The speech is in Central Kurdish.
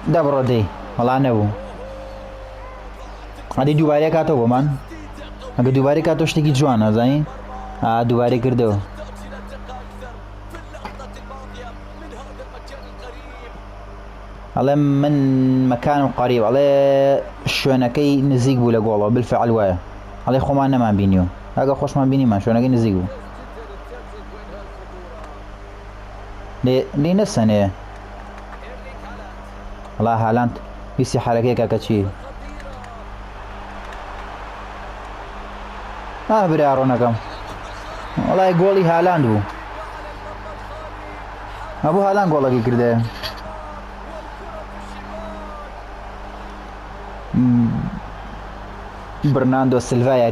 دەبڕۆ دەی وەڵا نەبوو ئەدی دووبارەیە کاتەوە بۆمان ئەگە دووبارەی کاتۆ شتێکی جوان نازانی دووبارەی کردەوە ئەڵێ من مەکانم قەریب ئەڵێ شوێنەکەی نزیک بوو لە گۆڵەوە بالفعل وایە ئەڵێ خۆمان نەمان بینیوە ئەگە خۆشمان بینیمان شوێنەکەی نزیک بوو لێ نەسەنێ وەڵا هالاند ویسی حرەکەیەکە کە چی برا ڕۆنەکەم وەڵای گۆڵی هالاند بوو هەبوو هالاند گۆڵەکەی کردێ برناندۆ سیلڤا